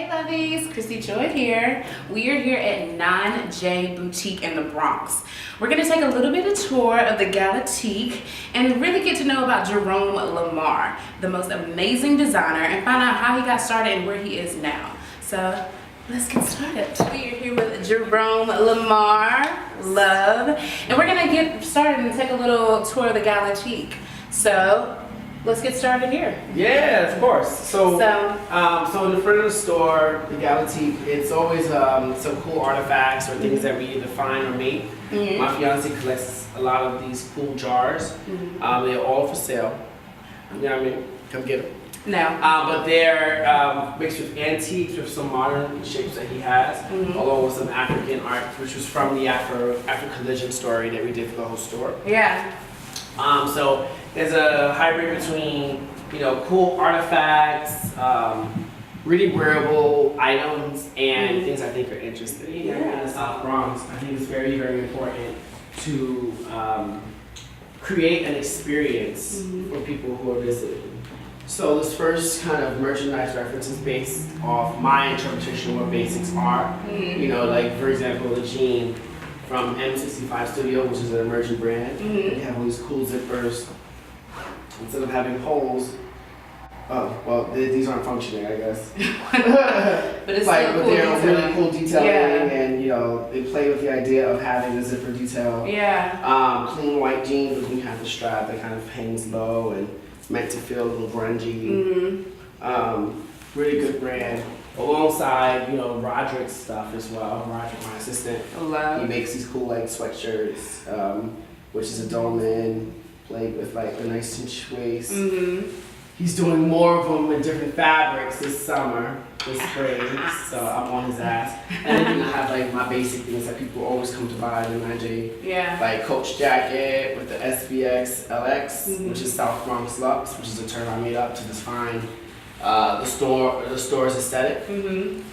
lovies, Christy Joy here. We are here at 9J Boutique in the Bronx. We're going to take a little bit of tour of the Galatique and really get to know about Jerome Lamaar, the most amazing designer, and find out how he got started and where he is now. So let's get started. We are here with Jerome Lamaar, love, and we're going to get started and take a little tour of the Galatique. So let's get started here. Yeah, of course. So in the front of the store, the Galatique, it's always some cool artifacts or things that we either find or make. Mm-hmm. My fiance collects a lot of these cool jars. Mm-hmm. They're all for sale. You know what I mean? Come get them. No. But they're mixed with antiques, with some modern shapes that he has, mm-hmm. along with some African art, which was from the Afro Collision story that we did for the whole store. Yeah. So there's a hybrid between, cool artifacts, really wearable items, and things I think are interesting. Yeah. In the South Bronx, I think it's very, very important to create an experience for people who are visiting. So this first kind of merchandise reference is based off my interpretation of what basics are. Like for example, the jean from M65 Studio, which is an emerging brand. They have all these cool zippers. Instead of having holes, these aren't functioning, I guess. But it's but cool they're detailing. really cool detailing, and they play with the idea of having a zipper detail. Yeah. Clean white jeans, but you have the strap that kind of hangs low and meant to feel a little grungy. Really good brand. Alongside, Roderick's stuff as well. Roderick, my assistant, he makes these cool sweatshirts, which is a dolman, played with a nice cinch waist. He's doing more of them in different fabrics this summer, this spring, so I'm on his ass. And then I have my basic things that people always come to buy in 9J. Yeah. Coach jacket with the SBX LX, which is South Bronx Luxe, which is a term I made up to define the store's aesthetic.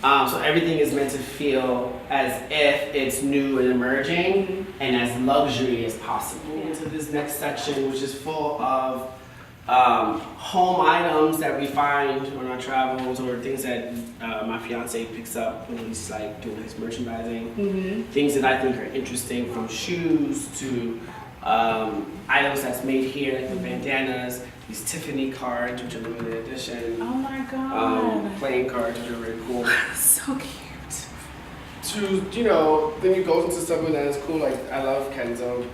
So everything is meant to feel as if it's new and emerging and as luxury as possible. Into this next section, which is full of home items that we find on our travels, or things that my fiance picks up when he's doing his merchandising. Things that I think are interesting, from shoes to items that's made here, like the bandanas, these Tiffany cards, which are limited edition. Oh my god. Playing cards, which are really cool. So cute. Then you go into something that is cool. I love Kenzo,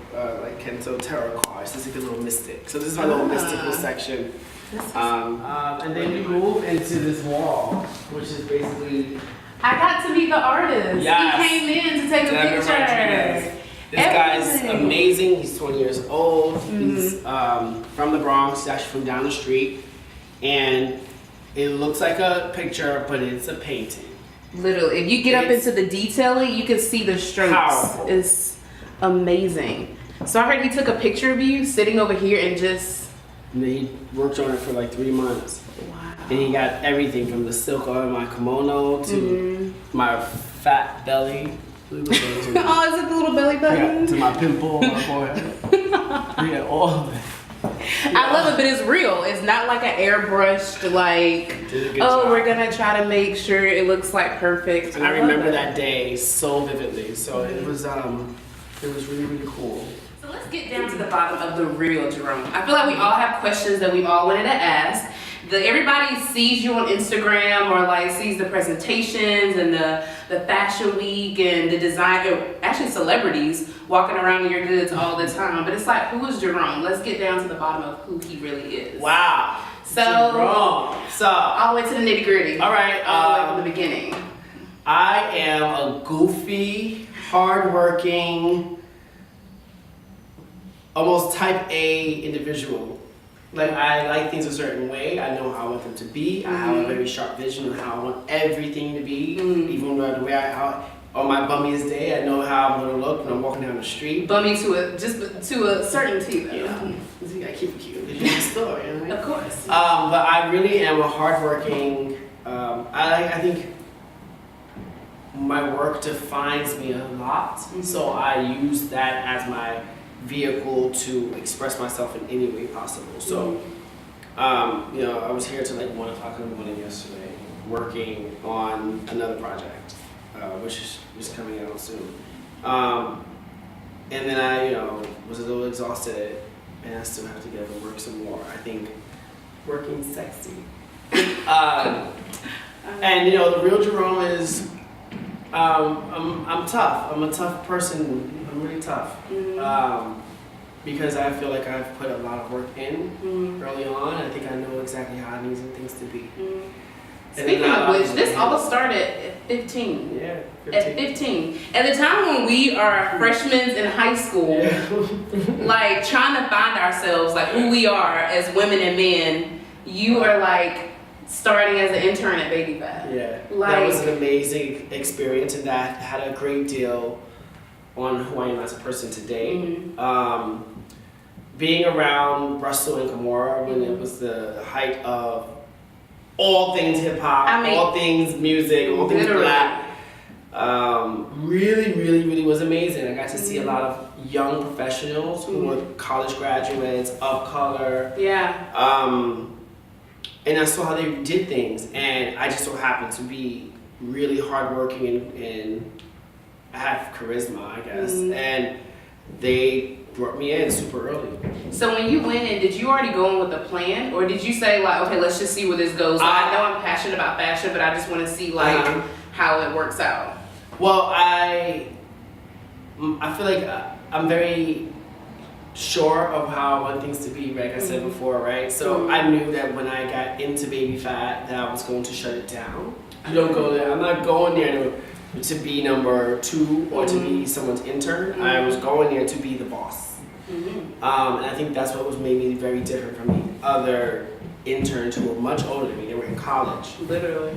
Kenzo tarot cards. It's a little mystic. So this is my little mystical section. And then you move into this wall, which is basically. I got to meet the artist. Yes. He came in to take a picture. This guy's amazing. He's 20 years old. He's from the Bronx. He's actually from down the street. And it looks like a picture, but it's a painting. Literally, if you get up into the detailing, you can see the strokes. Powerful. It's amazing. So I heard he took a picture of you sitting over here and just. And he worked on it for 3 months. Wow. And he got everything from the silk on my kimono to my fat belly. Oh, is it the little belly button? Yeah, to my pimple on my forehead. Yeah, all of it. I love it, but it's real. It's not like an airbrushed, we're gonna try to make sure it looks perfect. And I remember that day so vividly. So it was really, really cool. So let's get down to the bottom of the real Jerome. I feel like we all have questions that we've all wanted to ask. Everybody sees you on Instagram or sees the presentations and the fashion week and the design, actually celebrities walking around in your goods all the time. But it's who is Jerome? Let's get down to the bottom of who he really is. Wow. So Jerome. all the way to the nitty gritty. All right. All the way from the beginning. I am a goofy, hardworking, almost type A individual. I like things a certain way. I know how I want them to be. I have a very sharp vision of how I want everything to be. Even the way on my bummiest day, I know how I'm gonna look when I'm walking down the street. Bummy to a certainty, though. You gotta keep it cute. It's your store, Of course. But I really am a hardworking. I think my work defines me a lot, so I use that as my vehicle to express myself in any way possible. So, I was here till 1 o'clock in the morning yesterday. working on another project, which is coming out soon. And then I, was a little exhausted, and I still have to get up and work some more. I think working sexy. And the real Jerome is, I'm tough. I'm a tough person. I'm really tough. Because I feel like I've put a lot of work in early on. I think I know exactly how I need some things to be. Speaking of which, this all started at 15. Yeah, 15. At 15. At the time when we are freshmen in high school, like trying to find ourselves, like who we are as women and men, you are like starting as an intern at Baby Fat. Yeah, like, that was an amazing experience, and that had a great deal on who I am as a person today. Being around Russell and Kimora when it was the height of all things hip hop, all things music, all things black, really was amazing. I got to see a lot of young professionals who were college graduates of color. And I saw how they did things, and I just so happened to be really hardworking and I have charisma, I guess. And they brought me in super early. So when you went in, did you already go in with a plan, or did you say like, okay, let's just see where this goes? Like, I know I'm passionate about fashion, but I just want to see like how it works out. Well, I feel like I'm very sure of how I want things to be, like I said before, right? So I knew that when I got into Baby Fat that I was going to shut it down. You don't go there. I'm not going there to be number 2 or to be someone's intern. I was going there to be the boss. And I think that's what was made me very different from the other interns who were much older than me. They were in college. Literally.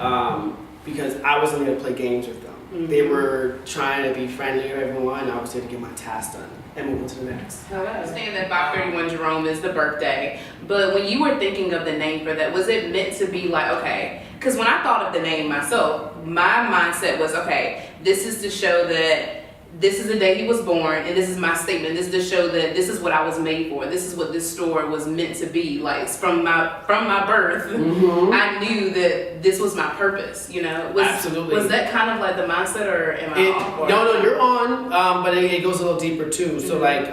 Because I wasn't there to play games with them. They were trying to be friendly with everyone. I was there to get my task done and move on to the next. I understand that 531 Jerome is the birthday, but when you were thinking of the name for that, was it meant to be like, okay, because when I thought of the name myself, my mindset was, okay, this is to show that this is the day he was born, and this is my statement. This is to show that this is what I was made for. This is what this store was meant to be. Like from my birth, I knew that this was my purpose. Absolutely. Was that kind of like the mindset, or am I off? No, you're on. But it goes a little deeper too. So like,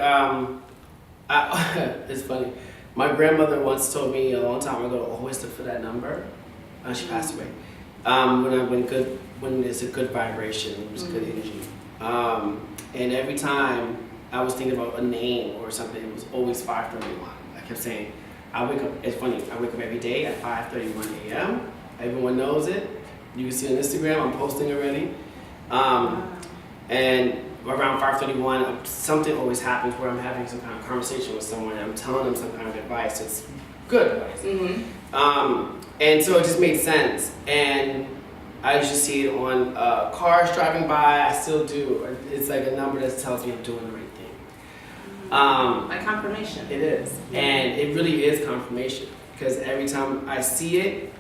it's funny. My grandmother once told me a long time ago, always look for that number. She passed away. When it's a good vibration, it was good energy. And every time I was thinking about a name or something, it was always 5:31. I kept saying, I wake up, it's funny, I wake up every day at 5:31 a.m. Everyone knows it. You can see on Instagram, I'm posting already. And around 5:31, something always happens where I'm having some kind of conversation with someone and I'm telling them some kind of advice. It's good advice. And so it just made sense. And I used to see it on cars driving by. I still do. It's like a number that tells me I'm doing the right thing. Like confirmation. It is. And it really is confirmation. Because every time I see it,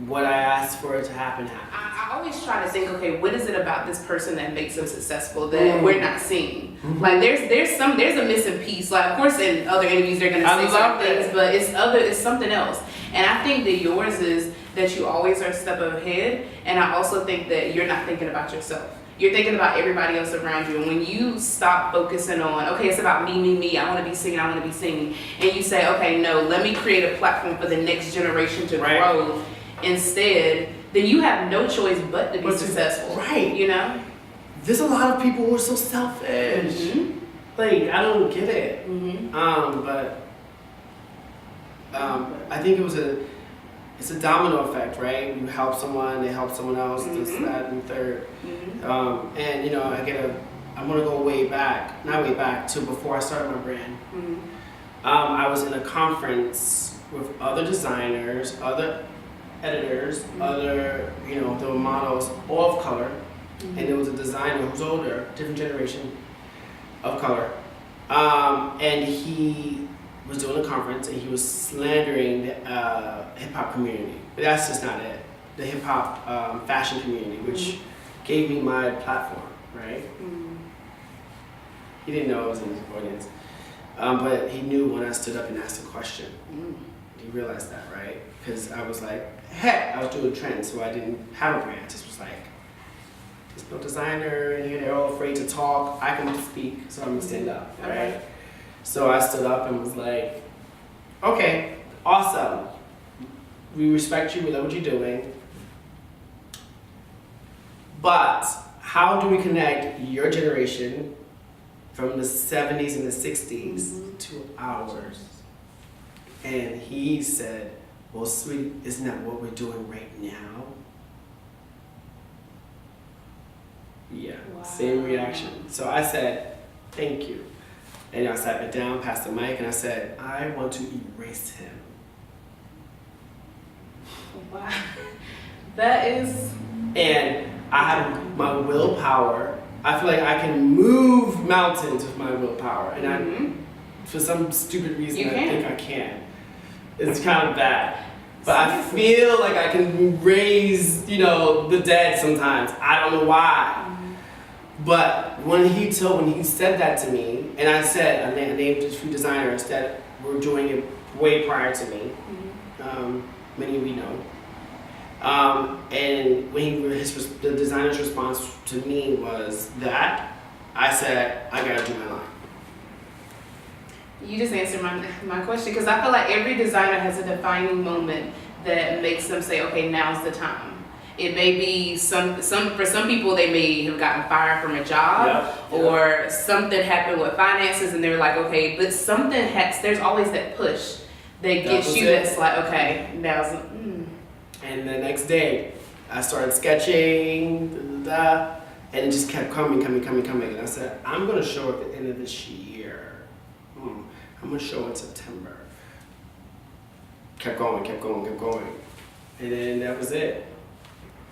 what I asked for it to happen happens. I always try to think, okay, what is it about this person that makes them successful that we're not seeing? Like there's a missing piece. Like of course in other interviews they're gonna say certain things, but it's something else. And I think that yours is that you always are a step ahead, and I also think that you're not thinking about yourself. You're thinking about everybody else around you. And when you stop focusing on, okay, it's about me, I want to be singing, and you say, okay, no, let me create a platform for the next generation to grow instead, then you have no choice but to be successful. Right. There's a lot of people who are so selfish. Like, I don't get it. But I think it's a domino effect, right? You help someone, they help someone else, this, that, and third. And I want to go not way back to before I started my brand. I was in a conference with other designers, other editors, there were models, all of color, and there was a designer who's older, different generation of color, and he was doing a conference and he was slandering the hip-hop community. But that's just not it. The hip-hop fashion community, which gave me my platform, right? He didn't know I was in his audience. But he knew when I stood up and asked a question. He realize that, right? Because I was like, hey, I was doing trends, so I didn't have a brand. Just was like, there's no designer in here. They're all afraid to talk. I can speak, so I'm gonna stand up, right? Okay. So I stood up and was like, okay, awesome. We respect you. We love what you're doing. But how do we connect your generation from the 70s and the 60s to ours? And he said, well, sweetie, isn't that what we're doing right now? Yeah, Wow. Same reaction. So I said, thank you. And I sat me down, passed the mic, and I said, I want to erase him. Wow. That is... And I have my willpower. I feel like I can move mountains with my willpower. And I, for some stupid reason, I think I can. It's kind of bad. But I feel like I can raise, the dead sometimes. I don't know why. But when he said that to me, and I said, I named a few designers that were doing it way prior to me. Many we know. And when the designer's response to me was that, I said, I gotta do my line. You just answered my question, because I feel like every designer has a defining moment that makes them say, okay, now's the time. It may be for some people, they may have gotten fired from a job, or something happened with finances and they're like, okay, but there's always that push that gets you that's like, okay, now's And the next day, I started sketching, and it just kept coming. And I said, I'm gonna show at the end of this year. I'm gonna show in September. Kept going. And then that was it.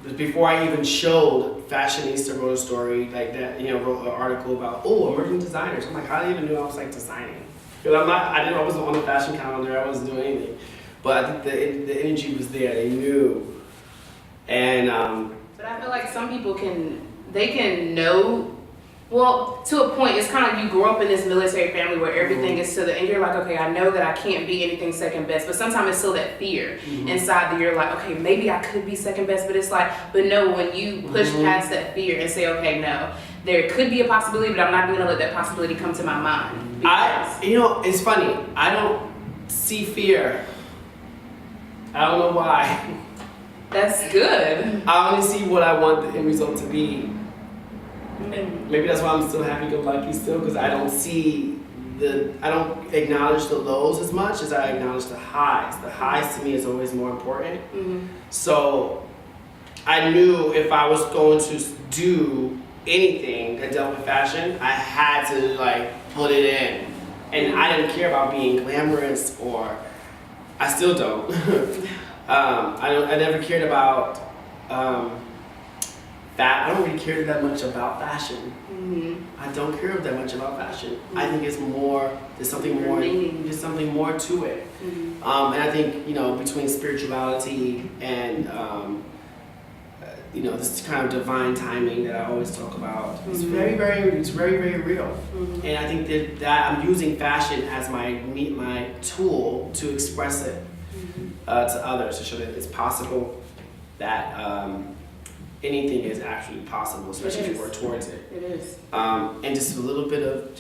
But before I even showed, Fashionista wrote a story like that, wrote an article about, emerging designers. I'm like, how do you even know I was like designing? Because I wasn't on the fashion calendar, I wasn't doing anything. But I think the energy was there, they knew. And but I feel like some people can know, well, to a point. It's kind of like you grow up in this military family where everything is to the, and you're like, okay, I know that I can't be anything second best, but sometimes it's still that fear inside that you're like, okay, maybe I could be second best, but it's like, but no, when you push past that fear and say, okay, no, there could be a possibility, but I'm not gonna let that possibility come to my mind. It's funny, I don't see fear. I don't know why. That's good. I only see what I want the end result to be. And maybe that's why I'm still happy-go-lucky still, because I don't acknowledge the lows as much as I acknowledge the highs. The highs to me is always more important. So I knew if I was going to do anything that dealt with fashion, I had to put it in. And I didn't care about being glamorous, or I still don't. I never cared about I don't really care that much about fashion. I don't care that much about fashion. I think it's more. There's something more. There's something more to it. And I think between spirituality and this kind of divine timing that I always talk about. It's very, very real. And I think that I'm using fashion as my tool to express it to others, to show that it's possible, that anything is actually possible, especially if you work towards it. It is. And just a little bit of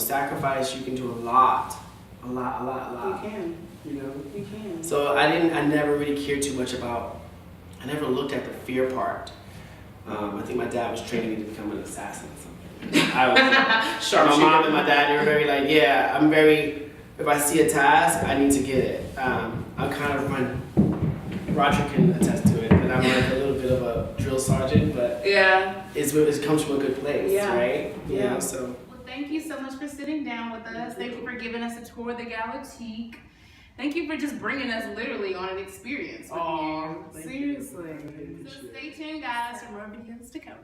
sacrifice, you can do a lot. You can. You can. So I never really cared too much about, I never looked at the fear part. I think my dad was training me to become an assassin or something. My mom and my dad, they were very if I see a task, I need to get it. I'm kind of Roger can attest to it, that I'm a little bit of a drill sergeant, but it comes from a good place, right? So. Well, thank you so much for sitting down with us. Thank you for giving us a tour of the Galatique. Thank you for just bringing us literally on an experience with you. Seriously. So stay tuned, guys, for more videos to come.